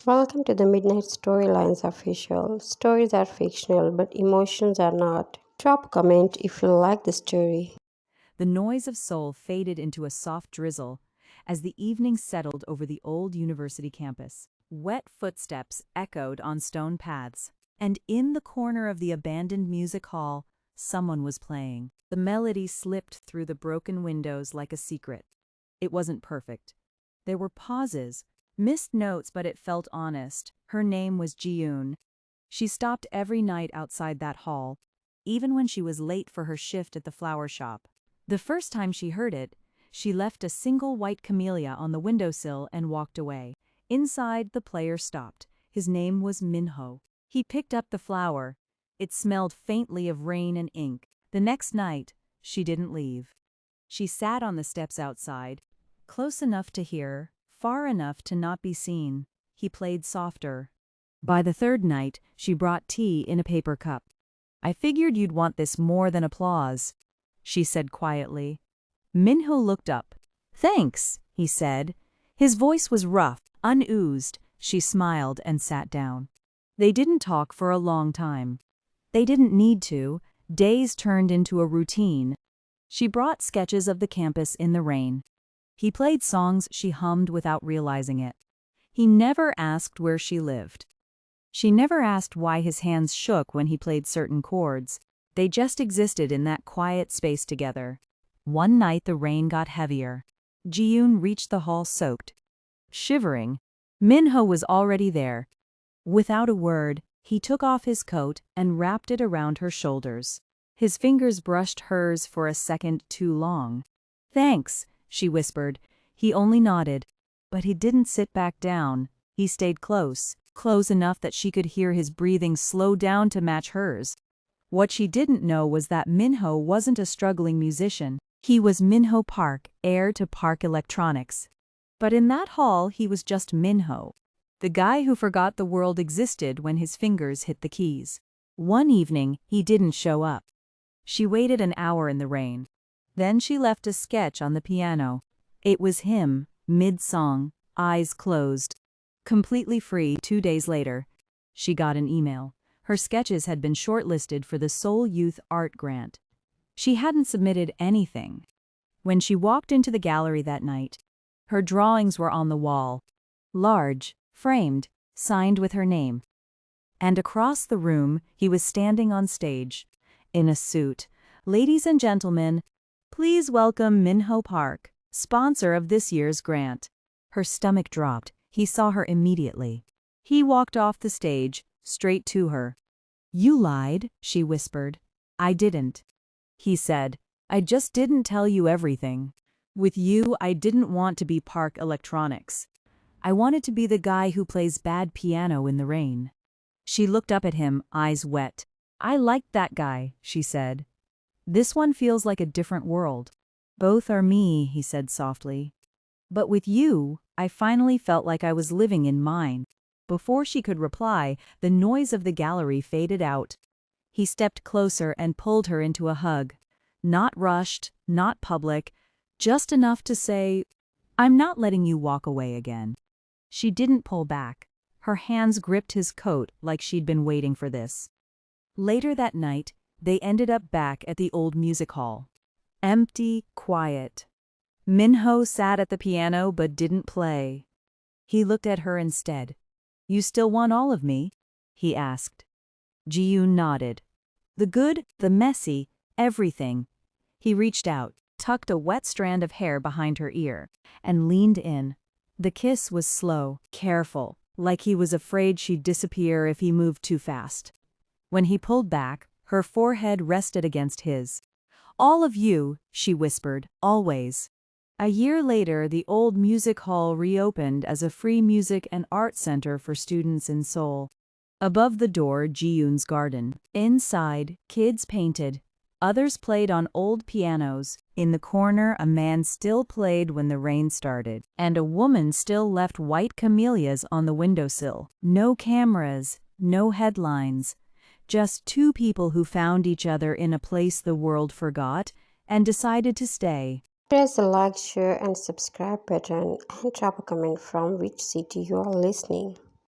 Welcome to the Midnight Storylines official. Stories are fictional, but emotions are not. Drop a comment if you like the story. The noise of Seoul faded into a soft drizzle as the evening settled over the old university campus. Wet footsteps echoed on stone paths, and in the corner of the abandoned music hall, someone was playing. The melody slipped through the broken windows like a secret. It wasn't perfect. There were pauses, missed notes, but it felt honest. Her name was Ji-yoon. She stopped every night outside that hall, even when she was late for her shift at the flower shop. The first time she heard it, she left a single white camellia on the windowsill and walked away. Inside, the player stopped. His name was Minho. He picked up the flower. It smelled faintly of rain and ink. The next night, she didn't leave. She sat on the steps outside, close enough to hear, far enough to not be seen. He played softer. By the third night, she brought tea in a paper cup. "I figured you'd want this more than applause," she said quietly. Minho looked up. "Thanks," he said. His voice was rough, unoozed. She smiled and sat down. They didn't talk for a long time. They didn't need to. Days turned into a routine. She brought sketches of the campus in the rain. He played songs she hummed without realizing it. He never asked where she lived. She never asked why his hands shook when he played certain chords. They just existed in that quiet space together. One night the rain got heavier. Ji-yoon reached the hall soaked. Shivering, Minho was already there. Without a word, he took off his coat and wrapped it around her shoulders. His fingers brushed hers for a second too long. "Thanks," she whispered. He only nodded. But he didn't sit back down. He stayed close enough that she could hear his breathing slow down to match hers. What she didn't know was that Minho wasn't a struggling musician. He was Minho Park, heir to Park Electronics. But in that hall, he was just Minho, the guy who forgot the world existed when his fingers hit the keys. One evening, he didn't show up. She waited an hour in the rain. Then she left a sketch on the piano. It was him, mid-song, eyes closed. Completely free. 2 days later, she got an email. Her sketches had been shortlisted for the Seoul Youth Art Grant. She hadn't submitted anything. When she walked into the gallery that night, her drawings were on the wall, large, framed, signed with her name. And across the room, he was standing on stage, in a suit. "Ladies and gentlemen, please welcome Minho Park, sponsor of this year's grant." Her stomach dropped. He saw her immediately. He walked off the stage, straight to her. "You lied," she whispered. "I didn't." He said, "I just didn't tell you everything. With you, I didn't want to be Park Electronics. I wanted to be the guy who plays bad piano in the rain." She looked up at him, eyes wet. "I liked that guy," she said. "This one feels like a different world." "Both are me," he said softly. "But with you, I finally felt like I was living in mine." Before she could reply, the noise of the gallery faded out. He stepped closer and pulled her into a hug. Not rushed, not public, just enough to say, "I'm not letting you walk away again." She didn't pull back. Her hands gripped his coat like she'd been waiting for this. Later that night, they ended up back at the old music hall. Empty, quiet. Minho sat at the piano but didn't play. He looked at her instead. "You still want all of me?" he asked. Ji-yoon nodded. "The good, the messy, everything." He reached out, tucked a wet strand of hair behind her ear, and leaned in. The kiss was slow, careful, like he was afraid she'd disappear if he moved too fast. When he pulled back, her forehead rested against his. "All of you," she whispered, "always." A year later, the old music hall reopened as a free music and art center for students in Seoul. Above the door, Ji-yoon's garden. Inside, kids painted. Others played on old pianos. In the corner, a man still played when the rain started, and a woman still left white camellias on the windowsill. No cameras, no headlines. Just two people who found each other in a place the world forgot and decided to stay. Press the like, share, and subscribe button and drop a comment from which city you are listening.